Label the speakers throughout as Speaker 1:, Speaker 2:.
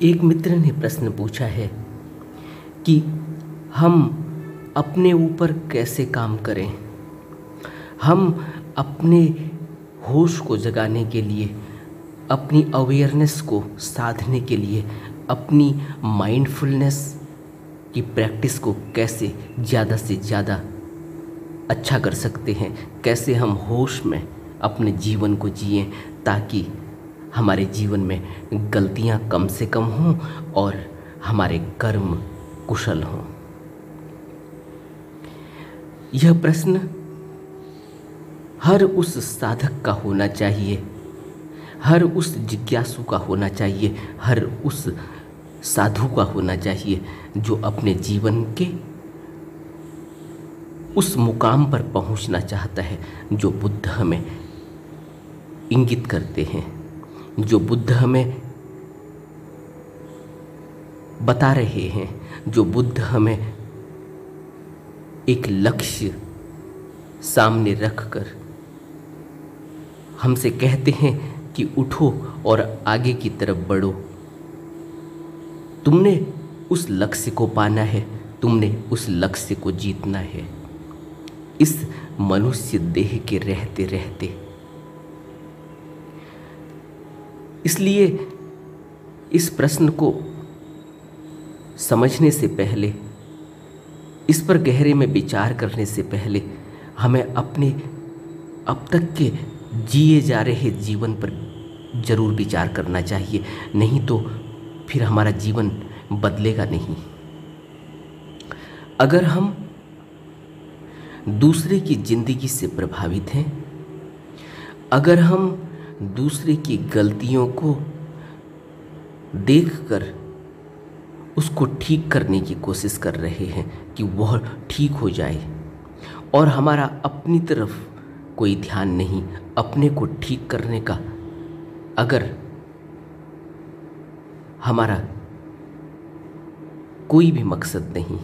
Speaker 1: एक मित्र ने प्रश्न पूछा है कि हम अपने ऊपर कैसे काम करें। हम अपने होश को जगाने के लिए, अपनी अवेयरनेस को साधने के लिए, अपनी माइंडफुलनेस की प्रैक्टिस को कैसे ज़्यादा से ज़्यादा अच्छा कर सकते हैं, कैसे हम होश में अपने जीवन को जिएं ताकि हमारे जीवन में गलतियां कम से कम हों और हमारे कर्म कुशल हों। यह प्रश्न हर उस साधक का होना चाहिए, हर उस जिज्ञासु का होना चाहिए, हर उस साधु का होना चाहिए जो अपने जीवन के उस मुकाम पर पहुंचना चाहता है जो बुद्ध हमें इंगित करते हैं, जो बुद्ध हमें बता रहे हैं, जो बुद्ध हमें एक लक्ष्य सामने रखकर हमसे कहते हैं कि उठो और आगे की तरफ बढ़ो। तुमने उस लक्ष्य को पाना है, तुमने उस लक्ष्य को जीतना है इस मनुष्य देह के रहते रहते। इसलिए इस प्रश्न को समझने से पहले, इस पर गहरे में विचार करने से पहले हमें अपने अब तक के जिए जा रहे जीवन पर जरूर विचार करना चाहिए, नहीं तो फिर हमारा जीवन बदलेगा नहीं। अगर हम दूसरे की जिंदगी से प्रभावित हैं, अगर हम दूसरे की गलतियों को देखकर उसको ठीक करने की कोशिश कर रहे हैं कि वह ठीक हो जाए और हमारा अपनी तरफ कोई ध्यान नहीं, अपने को ठीक करने का अगर हमारा कोई भी मकसद नहीं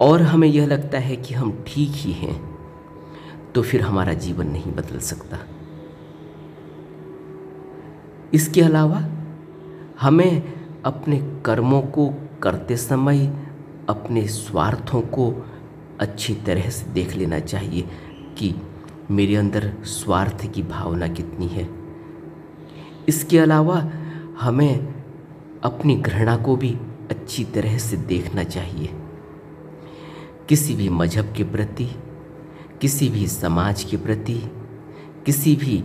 Speaker 1: और हमें यह लगता है कि हम ठीक ही हैं, तो फिर हमारा जीवन नहीं बदल सकता। इसके अलावा हमें अपने कर्मों को करते समय अपने स्वार्थों को अच्छी तरह से देख लेना चाहिए कि मेरे अंदर स्वार्थ की भावना कितनी है। इसके अलावा हमें अपनी घृणा को भी अच्छी तरह से देखना चाहिए। किसी भी मजहब के प्रति, किसी भी समाज के प्रति, किसी भी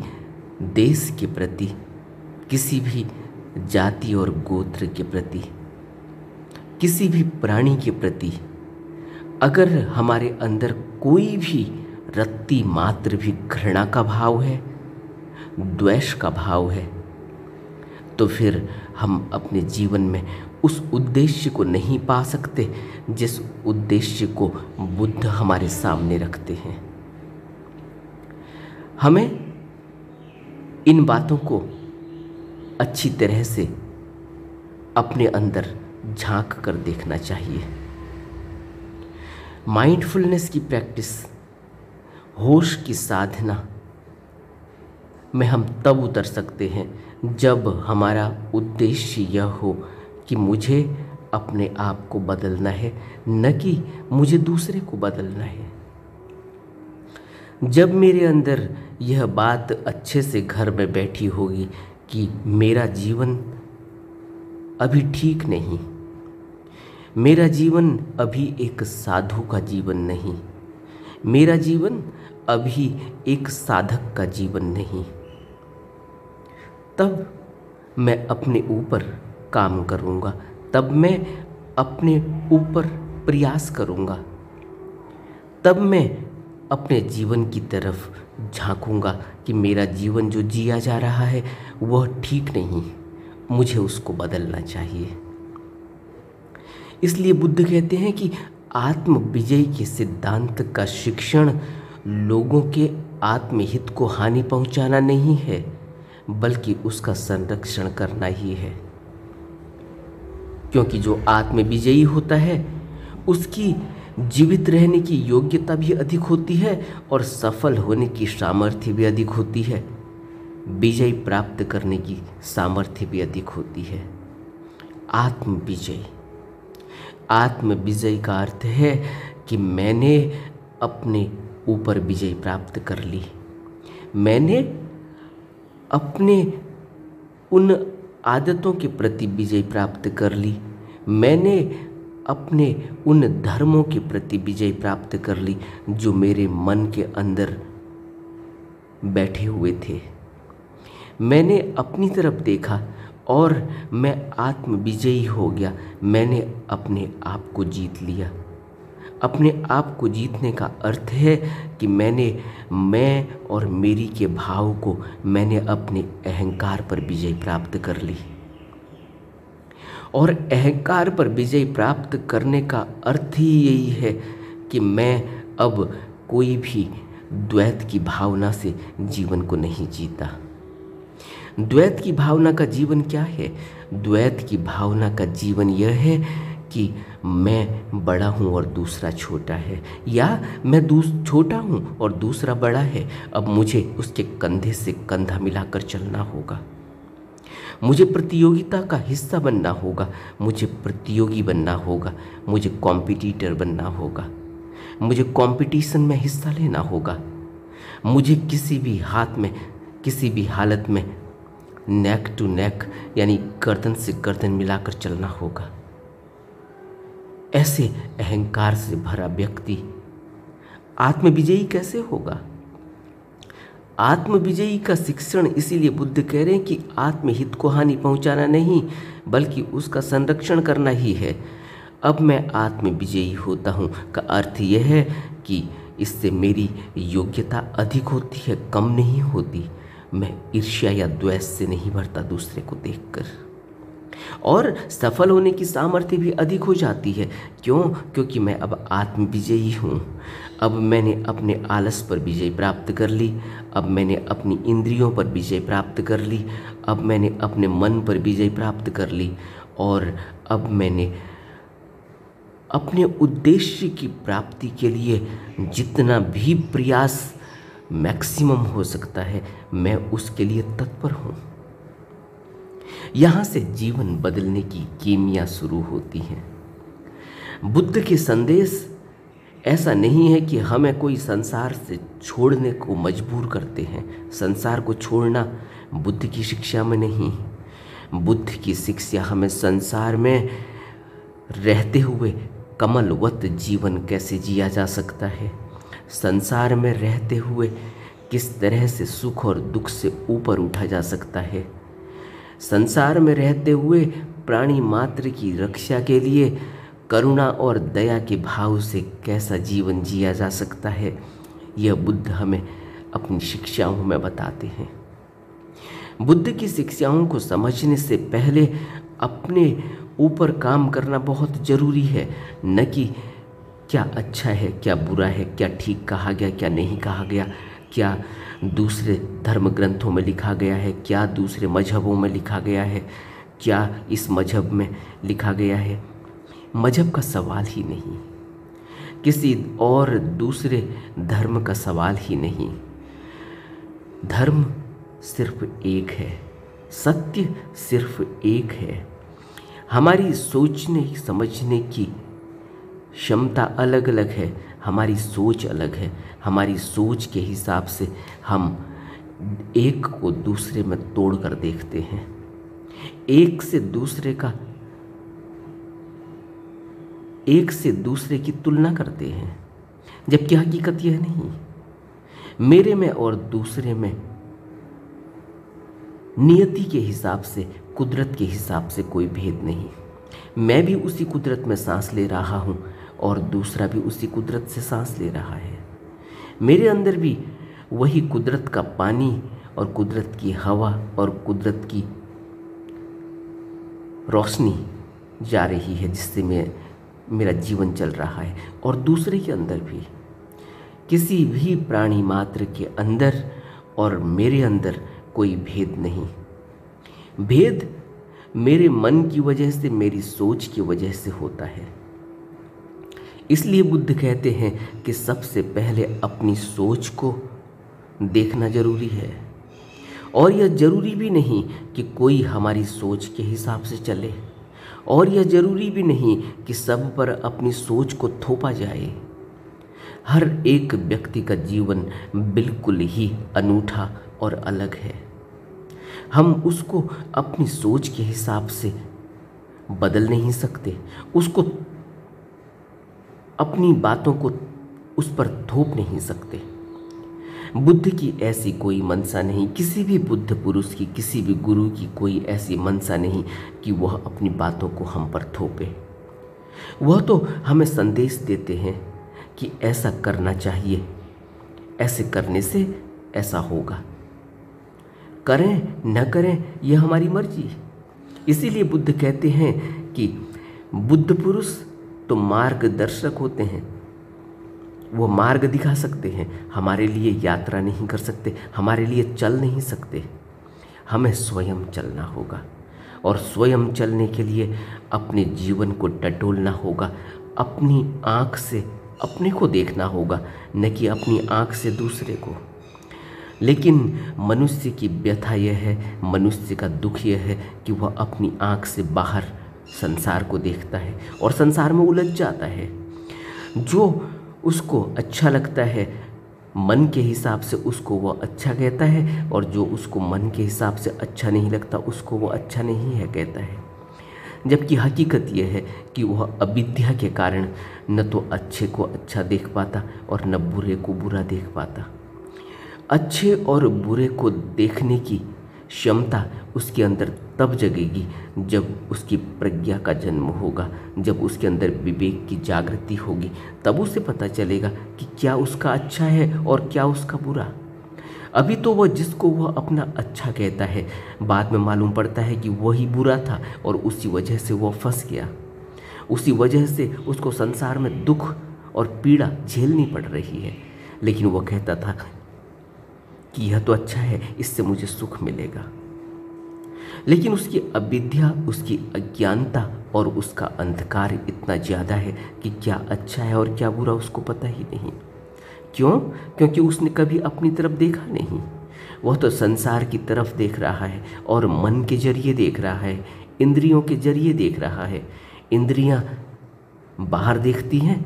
Speaker 1: देश के प्रति, किसी भी जाति और गोत्र के प्रति, किसी भी प्राणी के प्रति अगर हमारे अंदर कोई भी रत्ती मात्र भी घृणा का भाव है, द्वेष का भाव है, तो फिर हम अपने जीवन में उस उद्देश्य को नहीं पा सकते जिस उद्देश्य को बुद्ध हमारे सामने रखते हैं। हमें इन बातों को अच्छी तरह से अपने अंदर झांक कर देखना चाहिए। माइंडफुलनेस की प्रैक्टिस, होश की साधना में हम तब उतर सकते हैं जब हमारा उद्देश्य यह हो कि मुझे अपने आप को बदलना है, न कि मुझे दूसरे को बदलना है। जब मेरे अंदर यह बात अच्छे से घर में बैठी होगी कि मेरा जीवन अभी ठीक नहीं, मेरा जीवन अभी एक साधु का जीवन नहीं, मेरा जीवन अभी एक साधक का जीवन नहीं, तब मैं अपने ऊपर काम करूँगा, तब मैं अपने ऊपर प्रयास करूँगा, तब मैं अपने जीवन की तरफ झांकूंगा कि मेरा जीवन जो जिया जा रहा है वह ठीक नहीं, मुझे उसको बदलना चाहिए। इसलिए बुद्ध कहते हैं कि आत्म विजय के सिद्धांत का शिक्षण लोगों के आत्महित को हानि पहुंचाना नहीं है, बल्कि उसका संरक्षण करना ही है। क्योंकि जो आत्म विजयी होता है उसकी जीवित रहने की योग्यता भी अधिक होती है और सफल होने की सामर्थ्य भी अधिक होती है, विजय प्राप्त करने की सामर्थ्य भी अधिक होती है। आत्म विजय। आत्म विजय का अर्थ है कि मैंने अपने ऊपर विजय प्राप्त कर ली। मैंने अपने उन आदतों के प्रति विजय प्राप्त कर ली। मैंने अपने उन धर्मों के प्रति विजय प्राप्त कर ली जो मेरे मन के अंदर बैठे हुए थे। मैंने अपनी तरफ देखा और मैं आत्म विजयी हो गया। मैंने अपने आप को जीत लिया। अपने आप को जीतने का अर्थ है कि मैं और मेरी के भाव को मैंने अपने अहंकार पर विजय प्राप्त कर ली। और अहंकार पर विजय प्राप्त करने का अर्थ ही यही है कि मैं अब कोई भी द्वैत की भावना से जीवन को नहीं जीता। द्वैत की भावना का जीवन क्या है? द्वैत की भावना का जीवन यह है कि मैं बड़ा हूँ और दूसरा छोटा है, या मैं छोटा हूँ और दूसरा बड़ा है। अब मुझे उसके कंधे से कंधा मिलाकर चलना होगा। मुझे प्रतियोगिता का हिस्सा बनना होगा। मुझे प्रतियोगी बनना होगा। मुझे कॉम्पिटिटर बनना होगा। मुझे कंपटीशन में हिस्सा लेना होगा। मुझे किसी भी हालत में नेक टू नेक यानी गर्दन से गर्दन मिलाकर चलना होगा। ऐसे अहंकार से भरा व्यक्ति आत्मविजयी कैसे होगा? आत्मविजयी का शिक्षण इसीलिए बुद्ध कह रहे हैं कि आत्महित को हानि पहुंचाना नहीं बल्कि उसका संरक्षण करना ही है। अब मैं आत्मविजयी होता हूं का अर्थ यह है कि इससे मेरी योग्यता अधिक होती है, कम नहीं होती। मैं ईर्ष्या या द्वेष से नहीं भरता दूसरे को देखकर, और सफल होने की सामर्थ्य भी अधिक हो जाती है। क्यों? क्योंकि मैं अब आत्मविजयी हूँ। अब मैंने अपने आलस पर विजय प्राप्त कर ली। अब मैंने अपनी इंद्रियों पर विजय प्राप्त कर ली। अब मैंने अपने मन पर विजय प्राप्त कर ली। और अब मैंने अपने उद्देश्य की प्राप्ति के लिए जितना भी प्रयास मैक्सिमम हो सकता है मैं उसके लिए तत्पर हूँ। यहाँ से जीवन बदलने की कीमिया शुरू होती है। बुद्ध के संदेश ऐसा नहीं है कि हमें कोई संसार से छोड़ने को मजबूर करते हैं। संसार को छोड़ना बुद्ध की शिक्षा में नहीं। बुद्ध की शिक्षा हमें संसार में रहते हुए कमलवत जीवन कैसे जिया जा सकता है, संसार में रहते हुए किस तरह से सुख और दुख से ऊपर उठा जा सकता है, संसार में रहते हुए प्राणी मात्र की रक्षा के लिए करुणा और दया के भाव से कैसा जीवन जिया जा सकता है, यह बुद्ध हमें अपनी शिक्षाओं में बताते हैं। बुद्ध की शिक्षाओं को समझने से पहले अपने ऊपर काम करना बहुत ज़रूरी है। न कि क्या अच्छा है, क्या बुरा है, क्या ठीक कहा गया, क्या नहीं कहा गया, क्या दूसरे धर्म ग्रंथों में लिखा गया है, क्या दूसरे मजहबों में लिखा गया है, क्या इस मजहब में लिखा गया है। मजहब का सवाल ही नहीं, किसी और दूसरे धर्म का सवाल ही नहीं। धर्म सिर्फ एक है, सत्य सिर्फ एक है। हमारी सोचने समझने की क्षमता अलग अलग है, हमारी सोच अलग है। हमारी सोच के हिसाब से हम एक को दूसरे में तोड़ कर देखते हैं, एक से दूसरे की तुलना करते हैं, जबकि हकीकत यह नहीं। मेरे में और दूसरे में नियति के हिसाब से, कुदरत के हिसाब से कोई भेद नहीं। मैं भी उसी कुदरत में सांस ले रहा हूँ और दूसरा भी उसी कुदरत से सांस ले रहा है। मेरे अंदर भी वही कुदरत का पानी और कुदरत की हवा और कुदरत की रोशनी जा रही है जिससे मेरा जीवन चल रहा है। और दूसरे के अंदर भी, किसी भी प्राणी मात्र के अंदर और मेरे अंदर कोई भेद नहीं। भेद मेरे मन की वजह से, मेरी सोच की वजह से होता है। इसलिए बुद्ध कहते हैं कि सबसे पहले अपनी सोच को देखना जरूरी है। और यह जरूरी भी नहीं कि कोई हमारी सोच के हिसाब से चले, और यह जरूरी भी नहीं कि सब पर अपनी सोच को थोपा जाए। हर एक व्यक्ति का जीवन बिल्कुल ही अनूठा और अलग है। हम उसको अपनी सोच के हिसाब से बदल नहीं सकते, उसको अपनी बातों को उस पर थोप नहीं सकते। बुद्ध की ऐसी कोई मंशा नहीं, किसी भी बुद्ध पुरुष की, किसी भी गुरु की कोई ऐसी मंशा नहीं कि वह अपनी बातों को हम पर थोपे। वह तो हमें संदेश देते हैं कि ऐसा करना चाहिए, ऐसे करने से ऐसा होगा, करें न करें यह हमारी मर्जी। इसीलिए बुद्ध कहते हैं कि बुद्ध पुरुष तो मार्गदर्शक होते हैं, वो मार्ग दिखा सकते हैं, हमारे लिए यात्रा नहीं कर सकते, हमारे लिए चल नहीं सकते। हमें स्वयं चलना होगा और स्वयं चलने के लिए अपने जीवन को टटोलना होगा, अपनी आँख से अपने को देखना होगा, न कि अपनी आँख से दूसरे को। लेकिन मनुष्य की व्यथा यह है, मनुष्य का दुख यह है कि वह अपनी आँख से बाहर संसार को देखता है और संसार में उलझ जाता है। जो उसको अच्छा लगता है मन के हिसाब से उसको वह अच्छा कहता है, और जो उसको मन के हिसाब से अच्छा नहीं लगता उसको वो अच्छा नहीं है कहता है। जबकि हकीकत यह है कि वह अविद्या के कारण न तो अच्छे को अच्छा देख पाता और न बुरे को बुरा देख पाता। अच्छे और बुरे को देखने की क्षमता उसके अंदर तब जगेगी जब उसकी प्रज्ञा का जन्म होगा, जब उसके अंदर विवेक की जागृति होगी। तब उसे पता चलेगा कि क्या उसका अच्छा है और क्या उसका बुरा। अभी तो वह जिसको वह अपना अच्छा कहता है, बाद में मालूम पड़ता है कि वही बुरा था और उसी वजह से वह फंस गया, उसी वजह से उसको संसार में दुख और पीड़ा झेलनी पड़ रही है। लेकिन वह कहता था कि यह तो अच्छा है, इससे मुझे सुख मिलेगा। लेकिन उसकी अविद्या, उसकी अज्ञानता और उसका अंधकार इतना ज़्यादा है कि क्या अच्छा है और क्या बुरा उसको पता ही नहीं। क्यों? क्योंकि उसने कभी अपनी तरफ देखा नहीं। वह तो संसार की तरफ देख रहा है और मन के जरिए देख रहा है, इंद्रियों के जरिए देख रहा है। इंद्रियां बाहर देखती हैं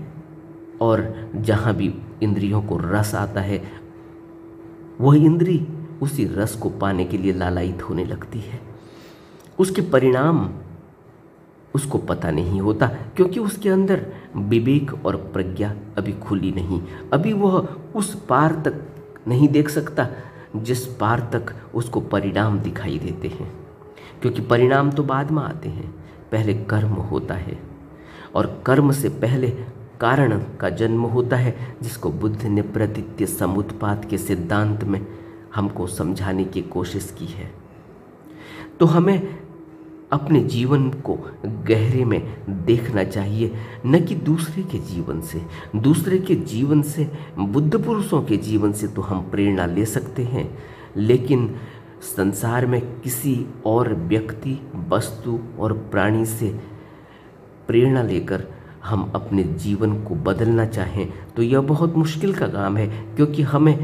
Speaker 1: और जहाँ भी इंद्रियों को रस आता है वह इंद्री उसी रस को पाने के लिए लालायित होने लगती है। उसके परिणाम उसको पता नहीं होता, क्योंकि उसके अंदर विवेक और प्रज्ञा अभी खुली नहीं। अभी वह उस पार तक नहीं देख सकता जिस पार तक उसको परिणाम दिखाई देते हैं, क्योंकि परिणाम तो बाद में आते हैं, पहले कर्म होता है और कर्म से पहले कारण का जन्म होता है, जिसको बुद्ध ने प्रतीत्य समुत्पाद के सिद्धांत में हमको समझाने की कोशिश की है। तो हमें अपने जीवन को गहरे में देखना चाहिए, न कि दूसरे के जीवन से। दूसरे के जीवन से, बुद्ध पुरुषों के जीवन से तो हम प्रेरणा ले सकते हैं, लेकिन संसार में किसी और व्यक्ति, वस्तु और प्राणी से प्रेरणा लेकर हम अपने जीवन को बदलना चाहें तो यह बहुत मुश्किल का काम है, क्योंकि हमें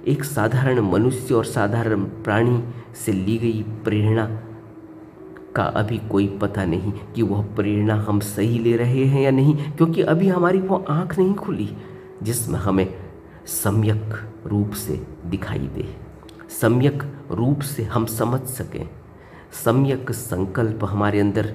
Speaker 1: एक साधारण मनुष्य और साधारण प्राणी से ली गई प्रेरणा का अभी कोई पता नहीं कि वह प्रेरणा हम सही ले रहे हैं या नहीं, क्योंकि अभी हमारी वो आँख नहीं खुली जिसमें हमें सम्यक रूप से दिखाई दे, सम्यक रूप से हम समझ सकें, सम्यक संकल्प हमारे अंदर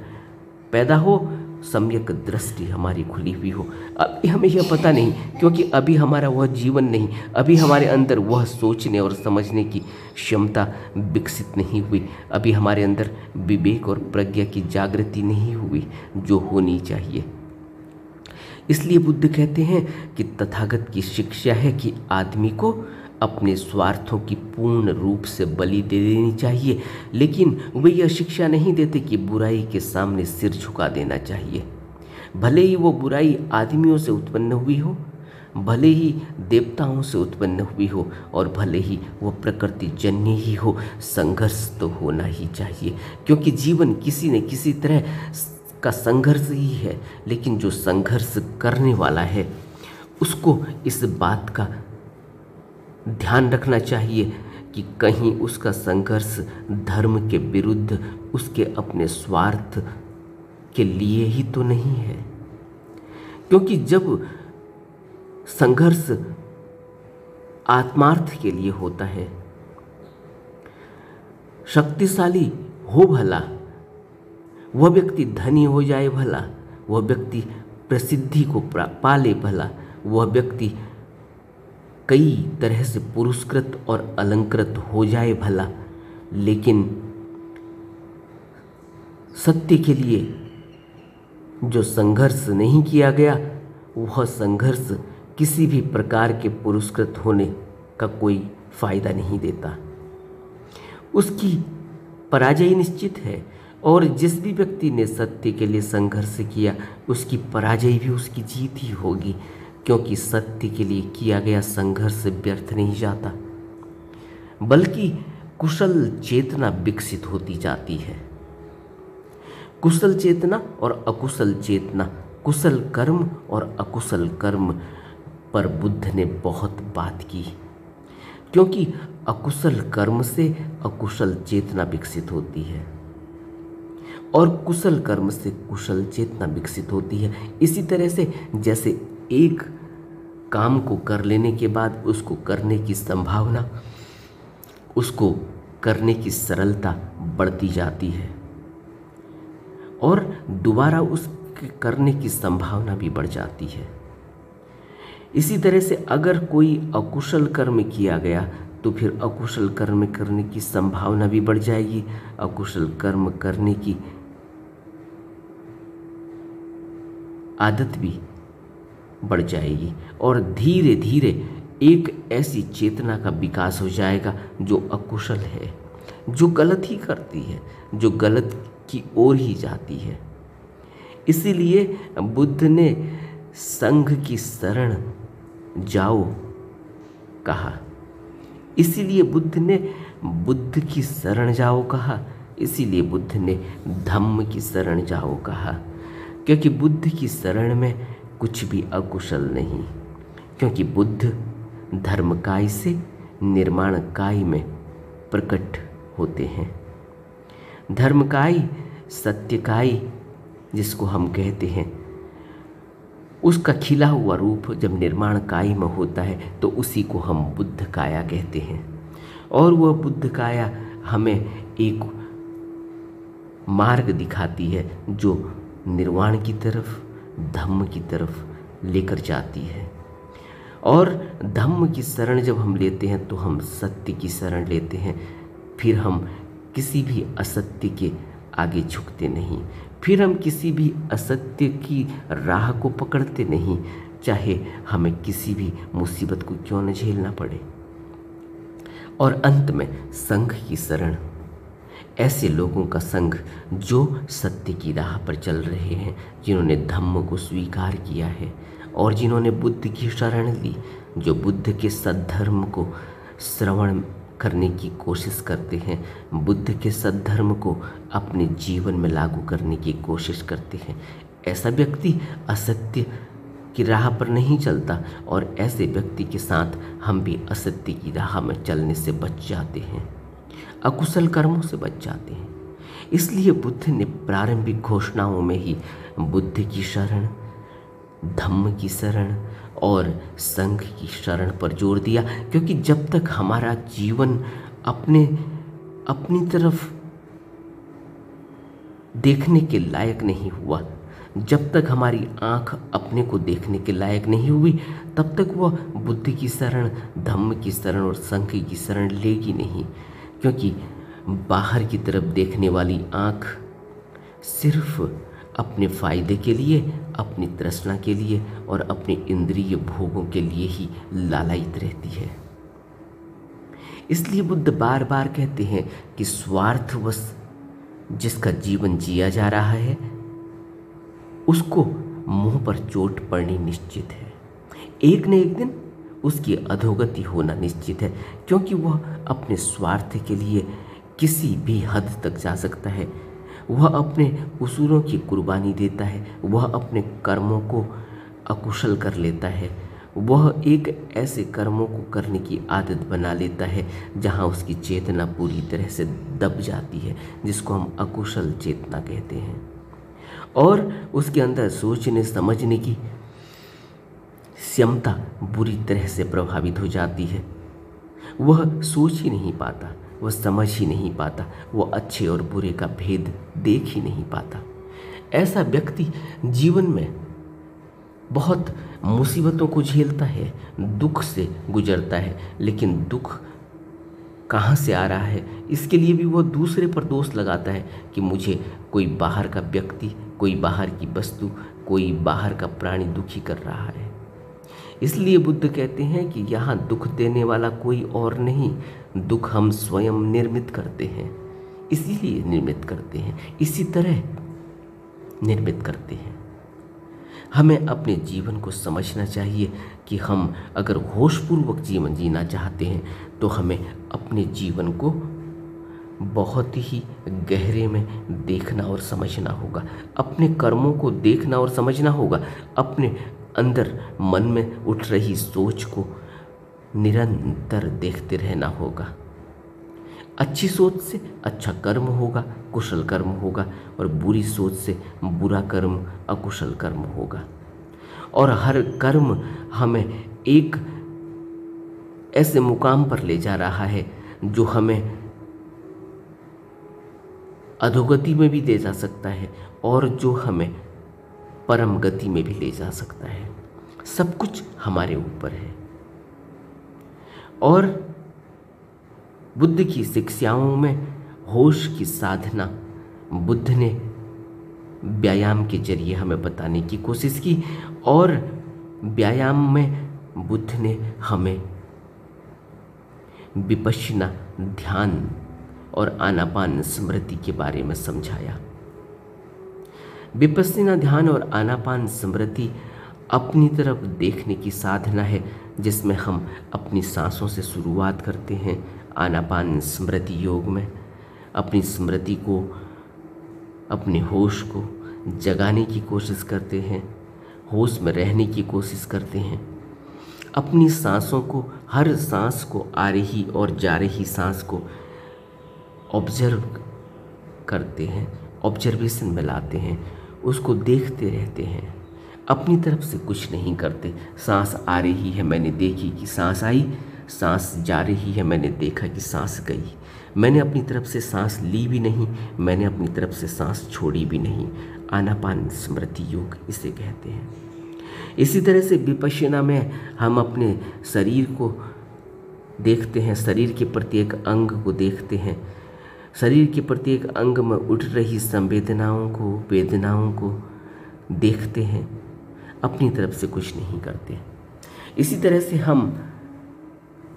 Speaker 1: पैदा हो, सम्यक दृष्टि हमारी खुली हुई हो। अभी हमें यह पता नहीं, क्योंकि अभी हमारा वह जीवन नहीं, अभी हमारे अंदर वह सोचने और समझने की क्षमता विकसित नहीं हुई, अभी हमारे अंदर विवेक और प्रज्ञा की जागृति नहीं हुई जो होनी चाहिए। इसलिए बुद्ध कहते हैं कि तथागत की शिक्षा है कि आदमी को अपने स्वार्थों की पूर्ण रूप से बलि दे देनी चाहिए, लेकिन वे यह शिक्षा नहीं देते कि बुराई के सामने सिर झुका देना चाहिए। भले ही वो बुराई आदमियों से उत्पन्न हुई हो, भले ही देवताओं से उत्पन्न हुई हो और भले ही वो प्रकृति जन्य ही हो, संघर्ष तो होना ही चाहिए, क्योंकि जीवन किसी न किसी तरह का संघर्ष ही है। लेकिन जो संघर्ष करने वाला है उसको इस बात का ध्यान रखना चाहिए कि कहीं उसका संघर्ष धर्म के विरुद्ध, उसके अपने स्वार्थ के लिए ही तो नहीं है, क्योंकि जब संघर्ष आत्मार्थ के लिए होता है, शक्तिशाली हो भला, वह व्यक्ति धनी हो जाए भला, वह व्यक्ति प्रसिद्धि को पाले भला, वह व्यक्ति कई तरह से पुरस्कृत और अलंकृत हो जाए भला, लेकिन सत्य के लिए जो संघर्ष नहीं किया गया, वह संघर्ष किसी भी प्रकार के पुरस्कृत होने का कोई फायदा नहीं देता, उसकी पराजय निश्चित है। और जिस भी व्यक्ति ने सत्य के लिए संघर्ष किया, उसकी पराजय भी उसकी जीत ही होगी, क्योंकि सत्य के लिए किया गया संघर्ष व्यर्थ नहीं जाता, बल्कि कुशल चेतना विकसित होती जाती है। कुशल चेतना और अकुशल चेतना, कुशल कर्म और अकुशल कर्म पर बुद्ध ने बहुत बात की, क्योंकि अकुशल कर्म से अकुशल चेतना विकसित होती है और कुशल कर्म से कुशल चेतना विकसित होती है। इसी तरह से जैसे एक काम को कर लेने के बाद उसको करने की संभावना, उसको करने की सरलता बढ़ती जाती है और दोबारा उसके करने की संभावना भी बढ़ जाती है। इसी तरह से अगर कोई अकुशल कर्म किया गया तो फिर अकुशल कर्म करने की संभावना भी बढ़ जाएगी, अकुशल कर्म करने की आदत भी बढ़ जाएगी और धीरे धीरे एक ऐसी चेतना का विकास हो जाएगा जो अकुशल है, जो गलत ही करती है, जो गलत की ओर ही जाती है। इसीलिए बुद्ध ने संघ की शरण जाओ कहा, इसीलिए बुद्ध ने बुद्ध की शरण जाओ कहा, इसीलिए बुद्ध ने धम्म की शरण जाओ कहा, क्योंकि बुद्ध की शरण में कुछ भी अकुशल नहीं, क्योंकि बुद्ध धर्मकाय से निर्माणकाय में प्रकट होते हैं। धर्मकाय, सत्यकाय जिसको हम कहते हैं, उसका खिला हुआ रूप जब निर्माण काया में होता है तो उसी को हम बुद्ध काया कहते हैं। और वह बुद्ध काया हमें एक मार्ग दिखाती है जो निर्वाण की तरफ, धम्म की तरफ लेकर जाती है। और धम्म की शरण जब हम लेते हैं तो हम सत्य की शरण लेते हैं, फिर हम किसी भी असत्य के आगे झुकते नहीं, फिर हम किसी भी असत्य की राह को पकड़ते नहीं, चाहे हमें किसी भी मुसीबत को क्यों न झेलना पड़े। और अंत में संघ की शरण, ऐसे लोगों का संघ जो सत्य की राह पर चल रहे हैं, जिन्होंने धम्म को स्वीकार किया है और जिन्होंने बुद्ध की शरण ली, जो बुद्ध के सद्धर्म को श्रवण करने की कोशिश करते हैं, बुद्ध के सद्धर्म को अपने जीवन में लागू करने की कोशिश करते हैं। ऐसा व्यक्ति असत्य की राह पर नहीं चलता और ऐसे व्यक्ति के साथ हम भी असत्य की राह में चलने से बच जाते हैं, अकुशल कर्मों से बच जाते हैं। इसलिए बुद्ध ने प्रारंभिक घोषणाओं में ही बुद्ध की शरण, धम्म की शरण और संघ की शरण पर जोर दिया, क्योंकि जब तक हमारा जीवन अपनी तरफ देखने के लायक नहीं हुआ, जब तक हमारी आँख अपने को देखने के लायक नहीं हुई, तब तक वह बुद्ध की शरण, धम्म की शरण और संघ की शरण लेगी नहीं। क्योंकि बाहर की तरफ देखने वाली आँख सिर्फ अपने फायदे के लिए, अपनी तृष्णा के लिए और अपने इंद्रिय भोगों के लिए ही लालायित रहती है। इसलिए बुद्ध बार बार कहते हैं कि स्वार्थवश जिसका जीवन जिया जा रहा है उसको मुंह पर चोट पड़नी निश्चित है, एक न एक दिन उसकी अधोगति होना निश्चित है, क्योंकि वह अपने स्वार्थ के लिए किसी भी हद तक जा सकता है। वह अपने उसूलों की कुर्बानी देता है, वह अपने कर्मों को अकुशल कर लेता है, वह एक ऐसे कर्मों को करने की आदत बना लेता है जहाँ उसकी चेतना पूरी तरह से दब जाती है, जिसको हम अकुशल चेतना कहते हैं। और उसके अंदर सोचने समझने की क्षमता बुरी तरह से प्रभावित हो जाती है। वह सोच ही नहीं पाता, वह समझ ही नहीं पाता, वह अच्छे और बुरे का भेद देख ही नहीं पाता। ऐसा व्यक्ति जीवन में बहुत मुसीबतों को झेलता है, दुख से गुजरता है, लेकिन दुख कहाँ से आ रहा है इसके लिए भी वह दूसरे पर दोष लगाता है कि मुझे कोई बाहर का व्यक्ति, कोई बाहर की वस्तु, कोई बाहर का प्राणी दुखी कर रहा है। इसलिए बुद्ध कहते हैं कि यहाँ दुख देने वाला कोई और नहीं, दुख हम स्वयं निर्मित करते हैं, इसीलिए निर्मित करते हैं, इसी तरह निर्मित करते हैं। हमें अपने जीवन को समझना चाहिए कि हम अगर होशपूर्वक जीवन जीना चाहते हैं तो हमें अपने जीवन को बहुत ही गहरे में देखना और समझना होगा, अपने कर्मों को देखना और समझना होगा, अपने अंदर मन में उठ रही सोच को निरंतर देखते रहना होगा। अच्छी सोच से अच्छा कर्म होगा, कुशल कर्म होगा, और बुरी सोच से बुरा कर्म, अकुशल कर्म होगा। और हर कर्म हमें एक ऐसे मुकाम पर ले जा रहा है जो हमें अधोगति में भी ले जा सकता है और जो हमें परम गति में भी ले जा सकता है। सब कुछ हमारे ऊपर है। और बुद्ध की शिक्षाओं में होश की साधना बुद्ध ने व्यायाम के जरिए हमें बताने की कोशिश की, और व्यायाम में बुद्ध ने हमें विपश्यना ध्यान और आनापान स्मृति के बारे में समझाया। विपश्यना ध्यान और आनापान स्मृति अपनी तरफ देखने की साधना है, जिसमें हम अपनी सांसों से शुरुआत करते हैं। आनापान स्मृति योग में अपनी स्मृति को, अपने होश को जगाने की कोशिश करते हैं, होश में रहने की कोशिश करते हैं। अपनी सांसों को, हर सांस को, आ रही और जा रही सांस को ऑब्जर्व करते हैं, ऑब्जर्वेशन में लाते हैं, उसको देखते रहते हैं, अपनी तरफ से कुछ नहीं करते। सांस आ रही है, मैंने देखी कि सांस आई, सांस जा रही है, मैंने देखा कि सांस गई। मैंने अपनी तरफ से सांस ली भी नहीं, मैंने अपनी तरफ से सांस छोड़ी भी नहीं। आनापान स्मृति योग इसे कहते हैं। इसी तरह से विपश्यना में हम अपने शरीर को देखते हैं, शरीर के प्रत्येक अंग को देखते हैं, शरीर के प्रत्येक अंग में उठ रही संवेदनाओं को, वेदनाओं को देखते हैं, अपनी तरफ से कुछ नहीं करते। इसी तरह से हम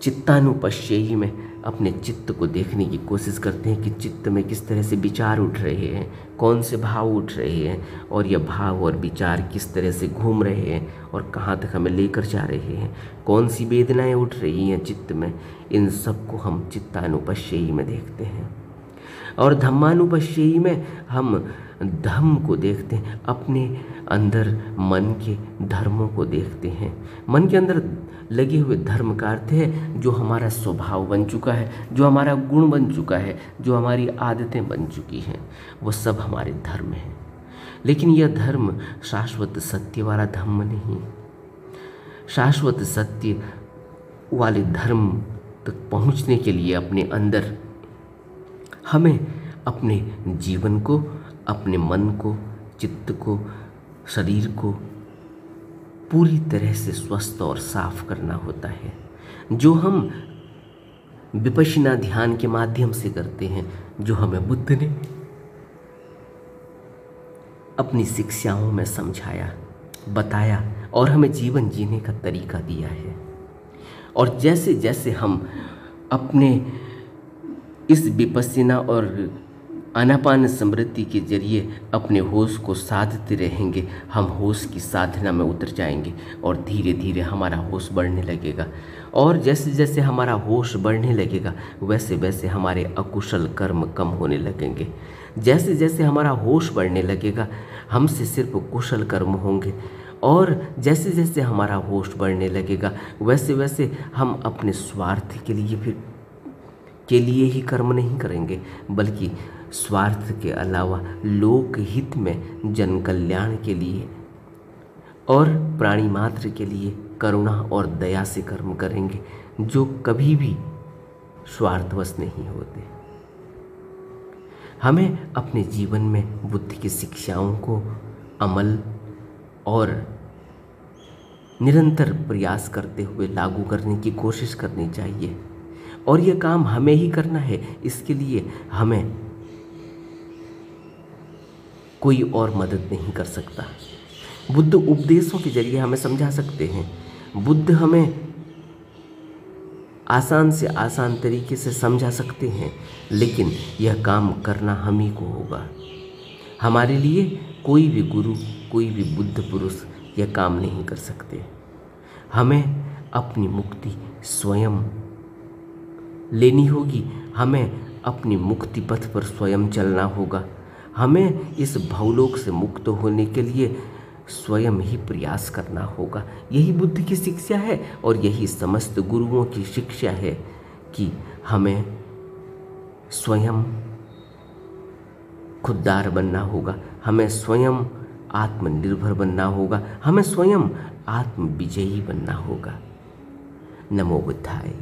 Speaker 1: चित्तानुपश्ययी में अपने चित्त को देखने की कोशिश करते हैं कि चित्त में किस तरह से विचार उठ रहे हैं, कौन से भाव उठ रहे हैं, और यह भाव और विचार किस तरह से घूम रहे हैं और कहाँ तक हमें लेकर जा रहे हैं, कौन सी वेदनाएं उठ रही हैं चित्त में। इन सब को हम चित्तानुपश्ययी में देखते हैं। और धम्मानुपश्ययी में हम धम्म को देखते हैं, अपने अंदर मन के धर्मों को देखते हैं। मन के अंदर लगे हुए धर्म का अर्थ है जो हमारा स्वभाव बन चुका है, जो हमारा गुण बन चुका है, जो हमारी आदतें बन चुकी हैं, वो सब हमारे धर्म हैं। लेकिन यह धर्म शाश्वत सत्य वाला धर्म नहीं। शाश्वत सत्य वाले धर्म तक पहुंचने के लिए अपने अंदर हमें अपने जीवन को, अपने मन को, चित्त को, शरीर को पूरी तरह से स्वस्थ और साफ करना होता है, जो हम विपश्यना ध्यान के माध्यम से करते हैं, जो हमें बुद्ध ने अपनी शिक्षाओं में समझाया, बताया और हमें जीवन जीने का तरीका दिया है। और जैसे जैसे हम अपने इस विपश्यना और आनापान स्मृति के जरिए अपने होश को साधते रहेंगे, हम होश की साधना में उतर जाएंगे और धीरे धीरे हमारा होश बढ़ने लगेगा। और जैसे जैसे हमारा होश बढ़ने लगेगा वैसे वैसे हमारे अकुशल कर्म कम होने लगेंगे। जैसे जैसे हमारा होश बढ़ने लगेगा हमसे सिर्फ कुशल कर्म होंगे, और जैसे जैसे हमारा होश बढ़ने लगेगा वैसे वैसे हम अपने स्वार्थ के लिए ही कर्म नहीं करेंगे, बल्कि स्वार्थ के अलावा लोक हित में, जन कल्याण के लिए और प्राणी मात्र के लिए करुणा और दया से कर्म करेंगे, जो कभी भी स्वार्थवश नहीं होते। हमें अपने जीवन में बुद्ध की शिक्षाओं को अमल और निरंतर प्रयास करते हुए लागू करने की कोशिश करनी चाहिए, और यह काम हमें ही करना है। इसके लिए हमें कोई और मदद नहीं कर सकता। बुद्ध उपदेशों के जरिए हमें समझा सकते हैं, बुद्ध हमें आसान से आसान तरीके से समझा सकते हैं, लेकिन यह काम करना हम ही को होगा। हमारे लिए कोई भी गुरु, कोई भी बुद्ध पुरुष यह काम नहीं कर सकते। हमें अपनी मुक्ति स्वयं लेनी होगी, हमें अपनी मुक्ति पथ पर स्वयं चलना होगा। हमें इस भवलोक से मुक्त होने के लिए स्वयं ही प्रयास करना होगा। यही बुद्ध की शिक्षा है और यही समस्त गुरुओं की शिक्षा है कि हमें स्वयं खुददार बनना होगा, हमें स्वयं आत्मनिर्भर बनना होगा, हमें स्वयं आत्मविजयी बनना होगा। नमो बुद्धाय।